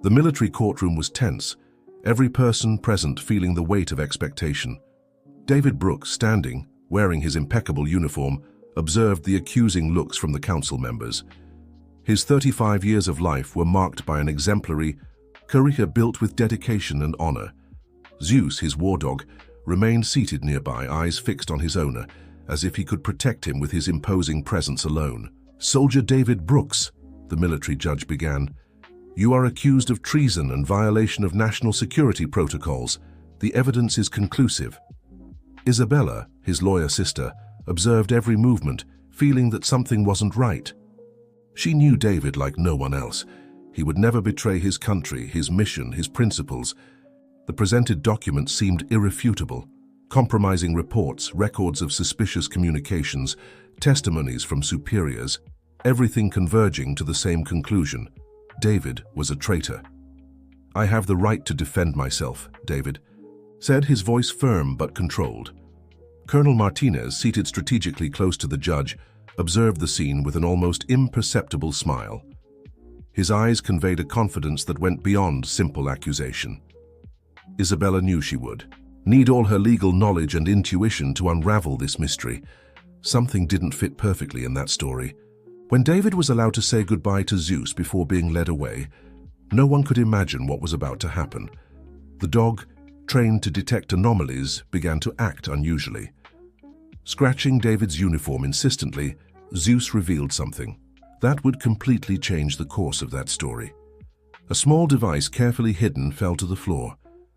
The military courtroom was tense, every person present feeling the weight of expectation. David Brooks, standing, wearing his impeccable uniform, observed the accusing looks from the council members. His 35 years of life were marked by an exemplary career built with dedication and honor. Zeus, his war dog, remained seated nearby, eyes fixed on his owner, as if he could protect him with his imposing presence alone. "Soldier David Brooks," the military judge began, "you are accused of treason and violation of national security protocols. The evidence is conclusive." Isabella, his lawyer sister, observed every movement, feeling that something wasn't right. She knew David like no one else. He would never betray his country, his mission, his principles. The presented documents seemed irrefutable. Compromising reports, records of suspicious communications, testimonies from superiors, everything converging to the same conclusion. David was a traitor. "I have the right to defend myself," David said, his voice firm but controlled. Colonel Martinez, seated strategically close to the judge, observed the scene with an almost imperceptible smile. His eyes conveyed a confidence that went beyond simple accusation. Isabella knew she would need all her legal knowledge and intuition to unravel this mystery. Something didn't fit perfectly in that story. When David was allowed to say goodbye to Zeus before being led away, no one could imagine what was about to happen. The dog, trained to detect anomalies, began to act unusually. Scratching David's uniform insistently, Zeus revealed something that would completely change the course of that story. A small device carefully hidden fell to the floor.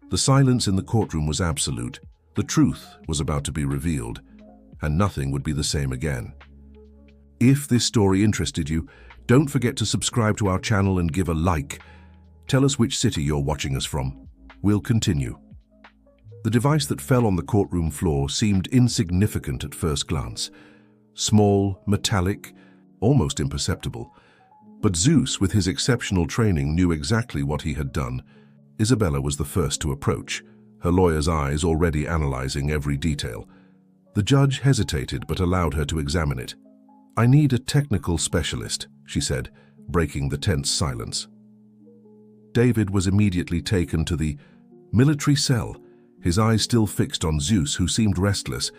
The silence in the courtroom was absolute. The truth was about to be revealed, and nothing would be the same again. If this story interested you, don't forget to subscribe to our channel and give a like. Tell us which city you're watching us from. We'll continue. The device that fell on the courtroom floor seemed insignificant at first glance. Small, metallic, almost imperceptible. But Zeus, with his exceptional training, knew exactly what he had done. Isabella was the first to approach, her lawyer's eyes already analyzing every detail. The judge hesitated but allowed her to examine it. "I need a technical specialist," she said, breaking the tense silence. David was immediately taken to the military cell, his eyes still fixed on Zeus, who seemed restless.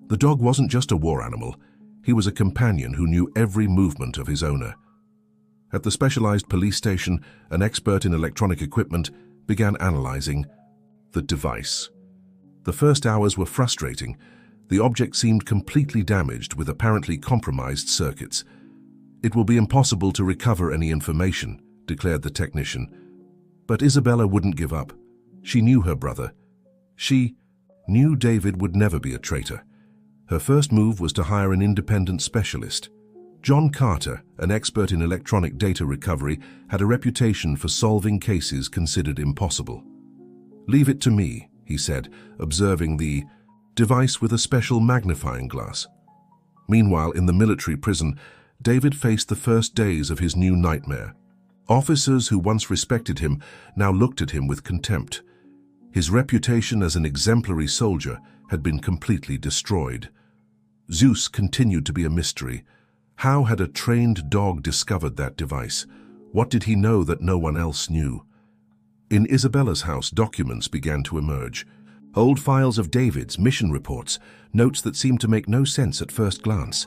The dog wasn't just a war animal. He was a companion who knew every movement of his owner. At the specialized police station, an expert in electronic equipment began analyzing the device. The first hours were frustrating. The object seemed completely damaged with apparently compromised circuits. "It will be impossible to recover any information," declared the technician. But Isabella wouldn't give up. She knew her brother. She knew David would never be a traitor. Her first move was to hire an independent specialist. John Carter, an expert in electronic data recovery, had a reputation for solving cases considered impossible. "Leave it to me," he said, observing the device with a special magnifying glass. Meanwhile, in the military prison, David faced the first days of his new nightmare. Officers who once respected him now looked at him with contempt. His reputation as an exemplary soldier had been completely destroyed. Zeus continued to be a mystery. How had a trained dog discovered that device? What did he know that no one else knew? In Isabella's house, documents began to emerge. Old files of David's, mission reports, notes that seemed to make no sense at first glance.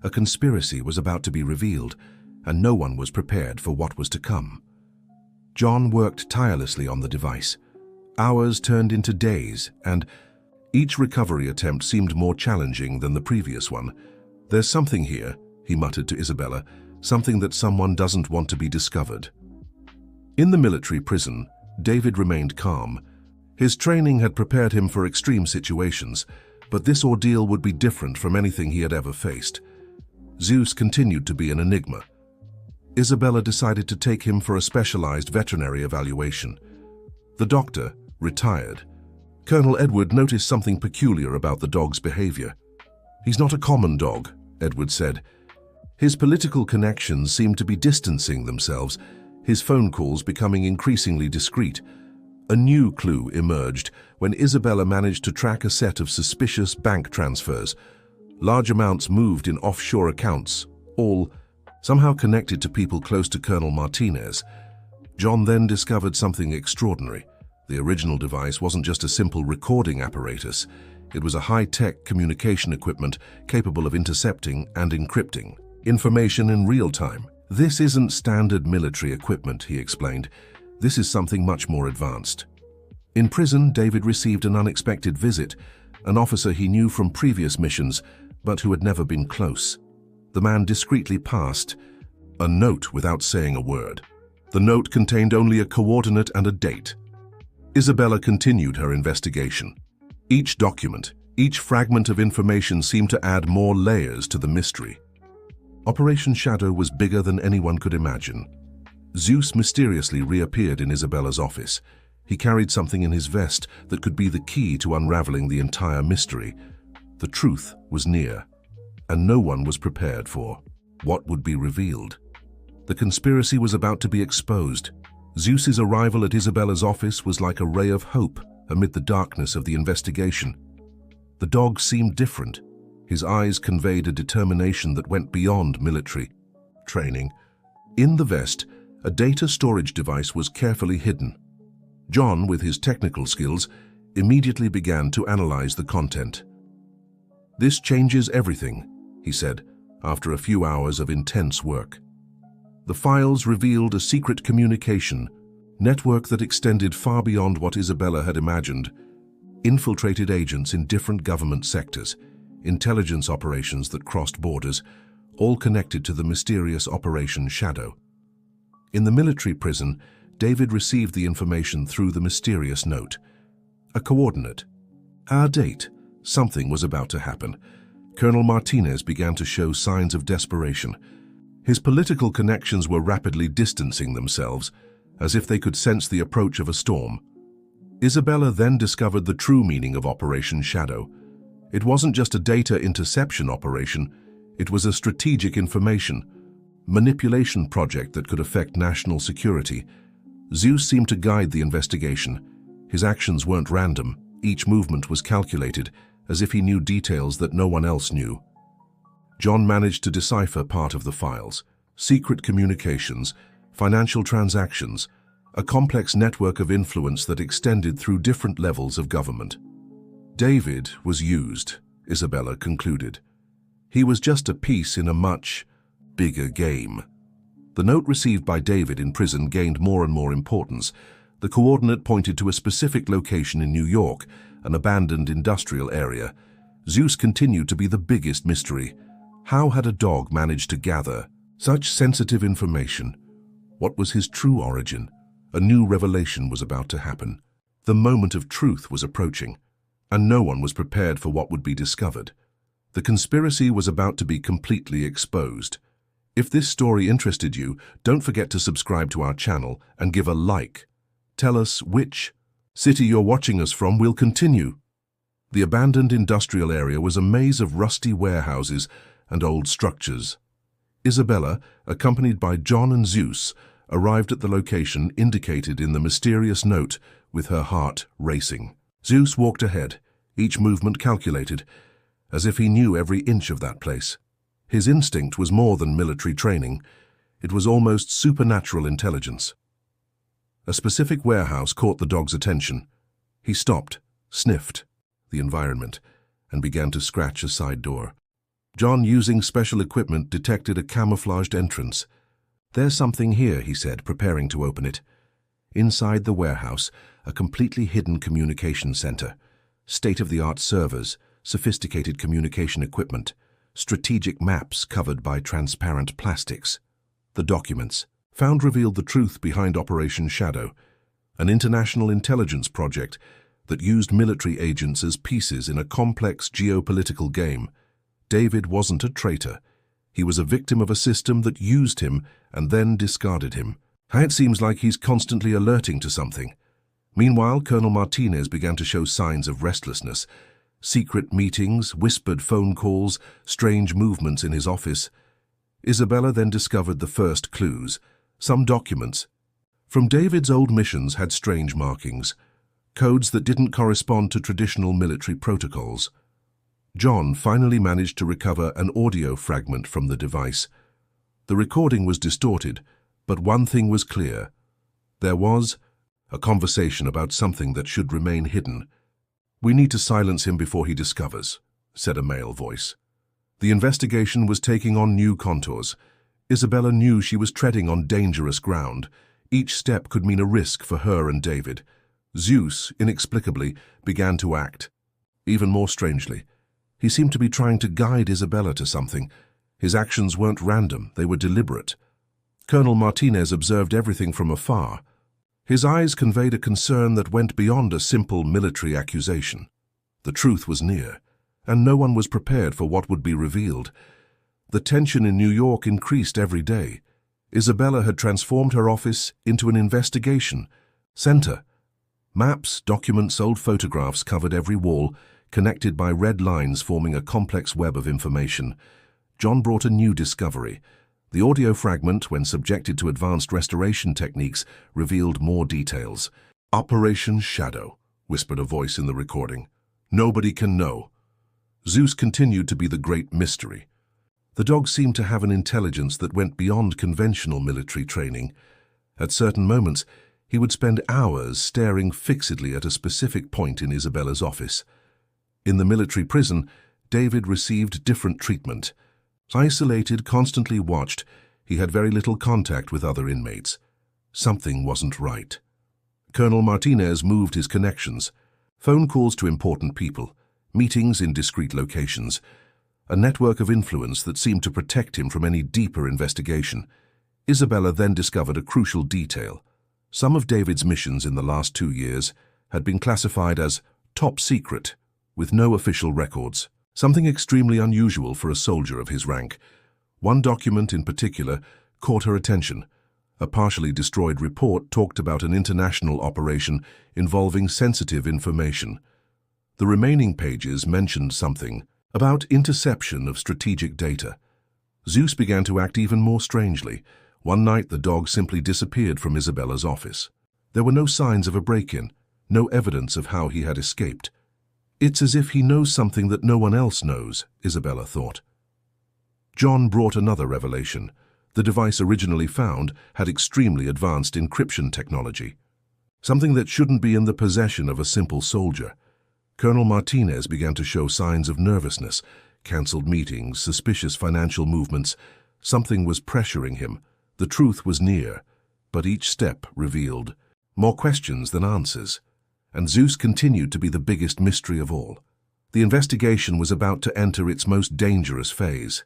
A conspiracy was about to be revealed, and no one was prepared for what was to come. John worked tirelessly on the device. Hours turned into days, and each recovery attempt seemed more challenging than the previous one. "There's something here," he muttered to Isabella, "something that someone doesn't want to be discovered." In the military prison, David remained calm. His training had prepared him for extreme situations, but this ordeal would be different from anything he had ever faced. Zeus continued to be an enigma. Isabella decided to take him for a specialized veterinary evaluation. The doctor, retired. Colonel Edward noticed something peculiar about the dog's behavior. "He's not a common dog," Edward said. His political connections seemed to be distancing themselves, his phone calls becoming increasingly discreet. A new clue emerged when Isabella managed to track a set of suspicious bank transfers. Large amounts moved in offshore accounts, all somehow connected to people close to Colonel Martinez. John then discovered something extraordinary. The original device wasn't just a simple recording apparatus. It was a high-tech communication equipment capable of intercepting and encrypting information in real time. This isn't standard military equipment, he explained. This is something much more advanced. In prison, David received an unexpected visit, an officer he knew from previous missions, but who had never been close. The man discreetly passed a note without saying a word. The note contained only a coordinate and a date. Isabella continued her investigation. Each document, each fragment of information seemed to add more layers to the mystery. Operation Shadow was bigger than anyone could imagine. Zeus mysteriously reappeared in Isabella's office. He carried something in his vest that could be the key to unraveling the entire mystery. The truth was near, and no one was prepared for what would be revealed. The conspiracy was about to be exposed. Zeus's arrival at Isabella's office was like a ray of hope amid the darkness of the investigation. The dog seemed different. His eyes conveyed a determination that went beyond military training. In the vest, a data storage device was carefully hidden. John, with his technical skills, immediately began to analyze the content. "This changes everything," he said, after a few hours of intense work. The files revealed a secret communication network that extended far beyond what Isabella had imagined. Infiltrated agents in different government sectors, intelligence operations that crossed borders, all connected to the mysterious Operation Shadow. In the military prison, David received the information through the mysterious note. A coordinate. A date. Something was about to happen. Colonel Martinez began to show signs of desperation. His political connections were rapidly distancing themselves, as if they could sense the approach of a storm. Isabella then discovered the true meaning of Operation Shadow. It wasn't just a data interception operation, it was a strategic information manipulation project that could affect national security. Zeus seemed to guide the investigation. His actions weren't random. Each movement was calculated, as if he knew details that no one else knew. John managed to decipher part of the files: secret communications, financial transactions, a complex network of influence that extended through different levels of government. David was used, Isabella concluded. He was just a piece in a much bigger game. The note received by David in prison gained more and more importance. The coordinate pointed to a specific location in New York, an abandoned industrial area. Zeus continued to be the biggest mystery. How had a dog managed to gather such sensitive information? What was his true origin? A new revelation was about to happen. The moment of truth was approaching, and no one was prepared for what would be discovered. The conspiracy was about to be completely exposed. If this story interested you, don't forget to subscribe to our channel and give a like. Tell us which city you're watching us from. We'll continue. The abandoned industrial area was a maze of rusty warehouses and old structures. Isabella, accompanied by John and Zeus, arrived at the location indicated in the mysterious note, with her heart racing. Zeus walked ahead, each movement calculated, as if he knew every inch of that place. His instinct was more than military training. It was almost supernatural intelligence. A specific warehouse caught the dog's attention. He stopped, sniffed the environment, and began to scratch a side door. John, using special equipment, detected a camouflaged entrance. "There's something here," he said, preparing to open it. Inside the warehouse, a completely hidden communication center. State-of-the-art servers, sophisticated communication equipment, strategic maps covered by transparent plastics. The documents found revealed the truth behind Operation Shadow, an international intelligence project that used military agents as pieces in a complex geopolitical game. David wasn't a traitor. He was a victim of a system that used him and then discarded him. It seems like he's constantly alerting to something. Meanwhile, Colonel Martinez began to show signs of restlessness. Secret meetings, whispered phone calls, strange movements in his office. Isabella then discovered the first clues. Some documents from David's old missions had strange markings, codes that didn't correspond to traditional military protocols. John finally managed to recover an audio fragment from the device. The recording was distorted, but one thing was clear. There was a conversation about something that should remain hidden. "We need to silence him before he discovers," said a male voice. The investigation was taking on new contours. Isabella knew she was treading on dangerous ground. Each step could mean a risk for her and David. Zeus, inexplicably, began to act. Even more strangely, he seemed to be trying to guide Isabella to something. His actions weren't random, they were deliberate. Colonel Martinez observed everything from afar. His eyes conveyed a concern that went beyond a simple military accusation. The truth was near, and no one was prepared for what would be revealed. The tension in New York increased every day. Isabella had transformed her office into an investigation center. Maps, documents, old photographs covered every wall, connected by red lines forming a complex web of information. John brought a new discovery. The audio fragment, when subjected to advanced restoration techniques, revealed more details. "Operation Shadow," whispered a voice in the recording. "Nobody can know." Zeus continued to be the great mystery. The dog seemed to have an intelligence that went beyond conventional military training. At certain moments, he would spend hours staring fixedly at a specific point in Isabella's office. In the military prison, David received different treatment. Isolated, constantly watched, he had very little contact with other inmates. Something wasn't right. Colonel Martinez moved his connections. Phone calls to important people, meetings in discreet locations, a network of influence that seemed to protect him from any deeper investigation. Isabella then discovered a crucial detail. Some of David's missions in the last 2 years had been classified as top secret, with no official records. Something extremely unusual for a soldier of his rank. One document in particular caught her attention. A partially destroyed report talked about an international operation involving sensitive information. The remaining pages mentioned something about interception of strategic data. Zeus began to act even more strangely. One night, the dog simply disappeared from Isabella's office. There were no signs of a break-in, no evidence of how he had escaped. "It's as if he knows something that no one else knows," Isabella thought. John brought another revelation. The device originally found had extremely advanced encryption technology, something that shouldn't be in the possession of a simple soldier. Colonel Martinez began to show signs of nervousness, cancelled meetings, suspicious financial movements. Something was pressuring him. The truth was near, but each step revealed more questions than answers. And Zeus continued to be the biggest mystery of all. The investigation was about to enter its most dangerous phase,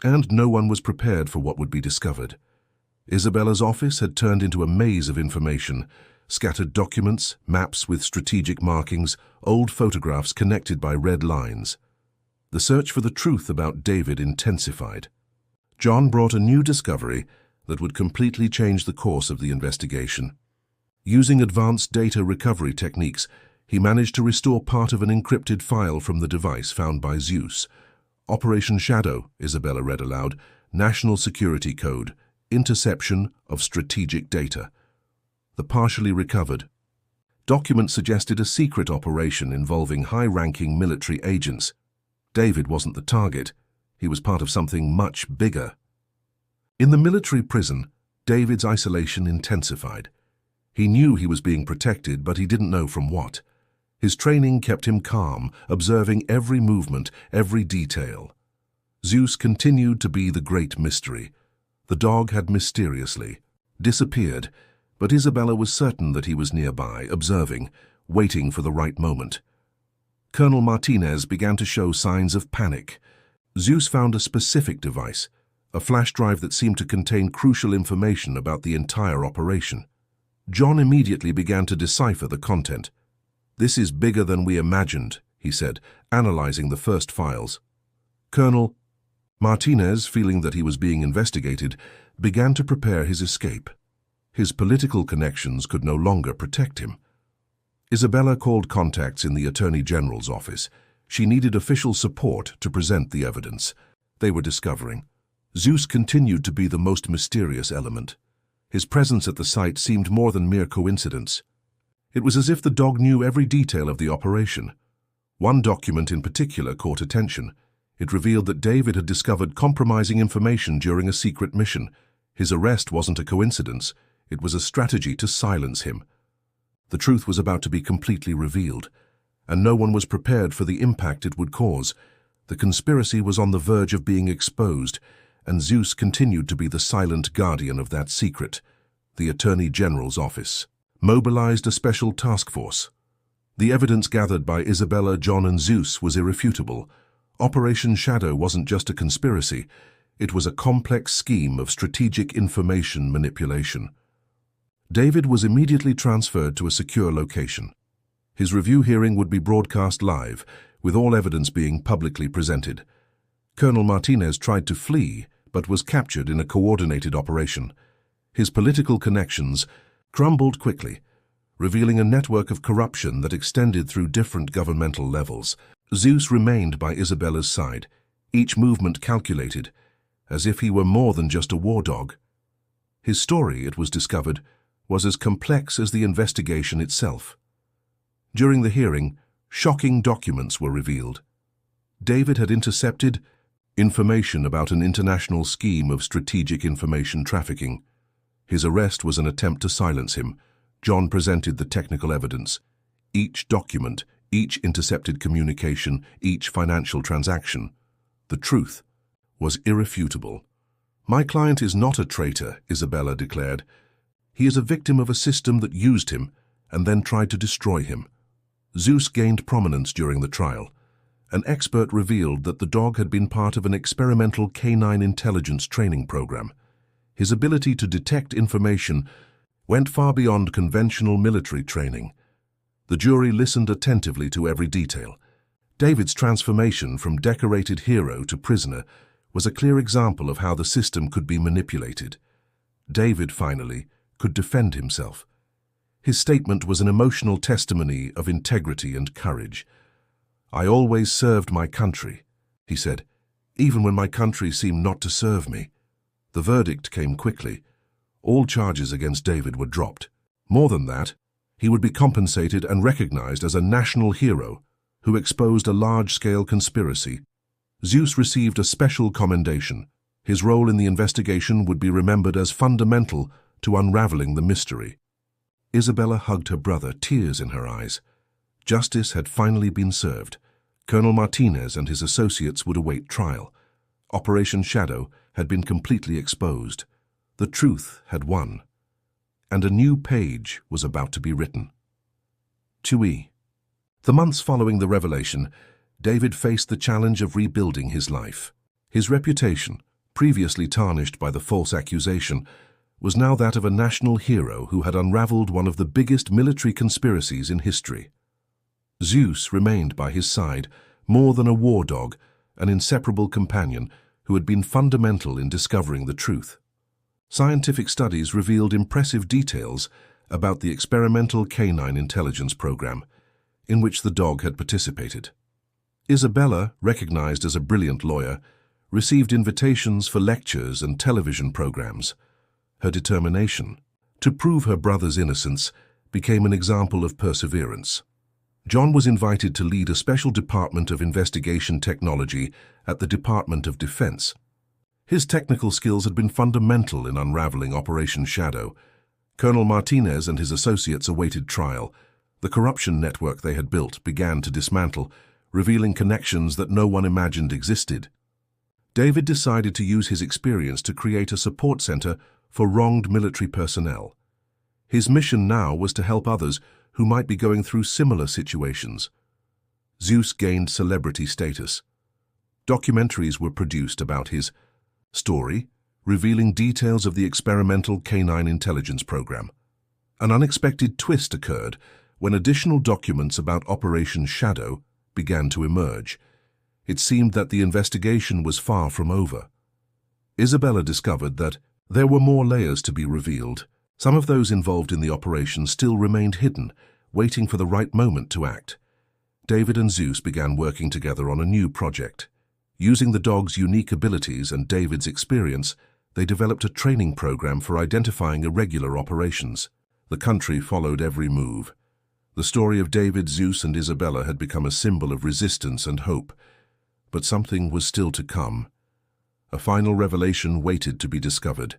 and no one was prepared for what would be discovered. Isabella's office had turned into a maze of information, scattered documents, maps with strategic markings, old photographs connected by red lines. The search for the truth about David intensified. John brought a new discovery that would completely change the course of the investigation. Using advanced data recovery techniques, he managed to restore part of an encrypted file from the device found by Zeus. "Operation Shadow," Isabella read aloud, "National Security Code, Interception of Strategic Data." The partially recovered document suggested a secret operation involving high-ranking military agents. David wasn't the target. He was part of something much bigger. In the military prison, David's isolation intensified. He knew he was being protected, but he didn't know from what. His training kept him calm, observing every movement, every detail. Zeus continued to be the great mystery. The dog had mysteriously disappeared, but Isabella was certain that he was nearby, observing, waiting for the right moment. Colonel Martinez began to show signs of panic. Zeus found a specific device, a flash drive that seemed to contain crucial information about the entire operation. John immediately began to decipher the content. "This is bigger than we imagined," he said, analyzing the first files. Colonel Martinez, feeling that he was being investigated, began to prepare his escape. His political connections could no longer protect him. Isabella called contacts in the Attorney General's office. She needed official support to present the evidence. They were discovering. Zeus continued to be the most mysterious element. His presence at the site seemed more than mere coincidence. It was as if the dog knew every detail of the operation. One document in particular caught attention. It revealed that David had discovered compromising information during a secret mission. His arrest wasn't a coincidence. It was a strategy to silence him. The truth was about to be completely revealed, and no one was prepared for the impact it would cause. The conspiracy was on the verge of being exposed, and Zeus continued to be the silent guardian of that secret. The Attorney General's office mobilized a special task force. The evidence gathered by Isabella, John, and Zeus was irrefutable. Operation Shadow wasn't just a conspiracy, it was a complex scheme of strategic information manipulation. David was immediately transferred to a secure location. His review hearing would be broadcast live, with all evidence being publicly presented. Colonel Martinez tried to flee, but was captured in a coordinated operation. His political connections crumbled quickly, revealing a network of corruption that extended through different governmental levels. Zeus remained by Isabella's side, each movement calculated, as if he were more than just a war dog. His story, it was discovered, was as complex as the investigation itself. During the hearing, shocking documents were revealed. David had intercepted information about an international scheme of strategic information trafficking. His arrest was an attempt to silence him. John presented the technical evidence. Each document, each intercepted communication, each financial transaction. The truth was irrefutable. "My client is not a traitor," Isabella declared. "He is a victim of a system that used him and then tried to destroy him." Zeus gained prominence during the trial. An expert revealed that the dog had been part of an experimental canine intelligence training program. His ability to detect information went far beyond conventional military training. The jury listened attentively to every detail. David's transformation from decorated hero to prisoner was a clear example of how the system could be manipulated. David, finally, could defend himself. His statement was an emotional testimony of integrity and courage. "I always served my country," he said, "even when my country seemed not to serve me." The verdict came quickly. All charges against David were dropped. More than that, he would be compensated and recognized as a national hero who exposed a large-scale conspiracy. Zeus received a special commendation. His role in the investigation would be remembered as fundamental to unraveling the mystery. Isabella hugged her brother, tears in her eyes. Justice had finally been served. Colonel Martinez and his associates would await trial. Operation Shadow had been completely exposed. The truth had won, and a new page was about to be written. 2E. The months following the revelation, David faced the challenge of rebuilding his life. His reputation, previously tarnished by the false accusation, was now that of a national hero who had unraveled one of the biggest military conspiracies in history. Zeus remained by his side, more than a war dog, an inseparable companion who had been fundamental in discovering the truth. Scientific studies revealed impressive details about the experimental canine intelligence program, in which the dog had participated. Isabella, recognized as a brilliant lawyer, received invitations for lectures and television programs. Her determination to prove her brother's innocence became an example of perseverance. John was invited to lead a special department of investigation technology at the Department of Defense. His technical skills had been fundamental in unraveling Operation Shadow. Colonel Martinez and his associates awaited trial. The corruption network they had built began to dismantle, revealing connections that no one imagined existed. David decided to use his experience to create a support center for wronged military personnel. His mission now was to help others who might be going through similar situations. Zeus gained celebrity status. Documentaries were produced about his story, revealing details of the experimental canine intelligence program. An unexpected twist occurred when additional documents about Operation Shadow began to emerge. It seemed that the investigation was far from over. Isabella discovered that there were more layers to be revealed. Some of those involved in the operation still remained hidden, waiting for the right moment to act. David and Zeus began working together on a new project. Using the dog's unique abilities and David's experience, they developed a training program for identifying irregular operations. The country followed every move. The story of David, Zeus, and Isabella had become a symbol of resistance and hope. But something was still to come. A final revelation waited to be discovered.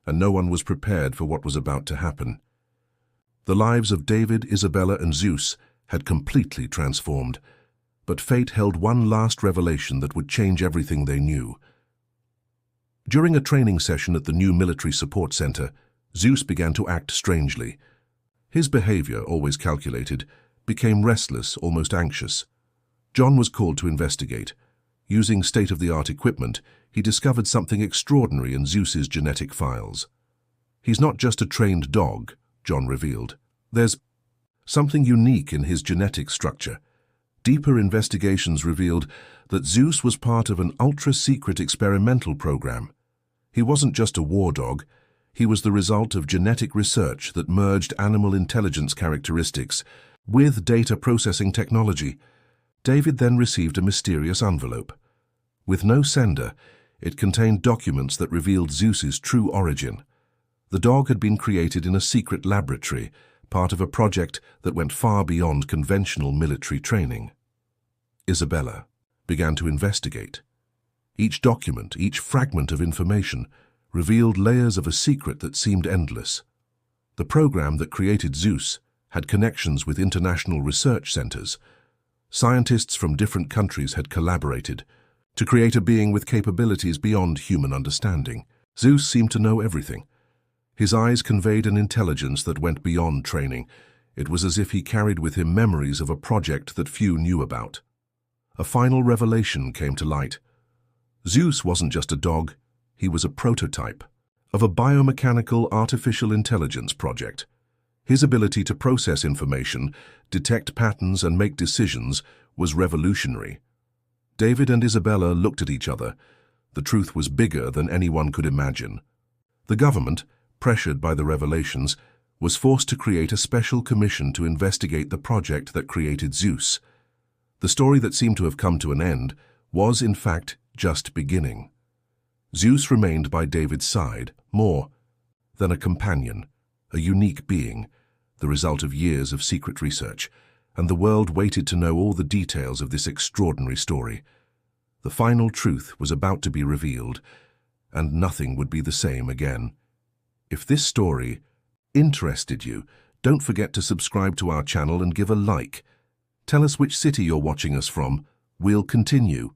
and no one was prepared for what was about to happen. The lives of David, Isabella, and Zeus had completely transformed, but fate held one last revelation that would change everything they knew. During a training session at the new military support center, Zeus began to act strangely. His behavior, always calculated, became restless, almost anxious. John was called to investigate. Using state-of-the-art equipment, he discovered something extraordinary in Zeus's genetic files. "He's not just a trained dog," John revealed. "There's something unique in his genetic structure." Deeper investigations revealed that Zeus was part of an ultra-secret experimental program. He wasn't just a war dog. He was the result of genetic research that merged animal intelligence characteristics with data processing technology. David then received a mysterious envelope. With no sender, it contained documents that revealed Zeus's true origin. The dog had been created in a secret laboratory, part of a project that went far beyond conventional military training. Isabella began to investigate. Each document, each fragment of information, revealed layers of a secret that seemed endless. The program that created Zeus had connections with international research centers. Scientists from different countries had collaborated to create a being with capabilities beyond human understanding. Zeus seemed to know everything. His eyes conveyed an intelligence that went beyond training. It was as if he carried with him memories of a project that few knew about. A final revelation came to light. Zeus wasn't just a dog, he was a prototype of a biomechanical artificial intelligence project. His ability to process information, detect patterns, and make decisions was revolutionary. David and Isabella looked at each other. The truth was bigger than anyone could imagine. The government, pressured by the revelations, was forced to create a special commission to investigate the project that created Zeus. The story that seemed to have come to an end was, in fact, just beginning. Zeus remained by David's side, more than a companion, a unique being, the result of years of secret research, and the world waited to know all the details of this extraordinary story. The final truth was about to be revealed, and nothing would be the same again. If this story interested you, don't forget to subscribe to our channel and give a like. Tell us which city you're watching us from. We'll continue.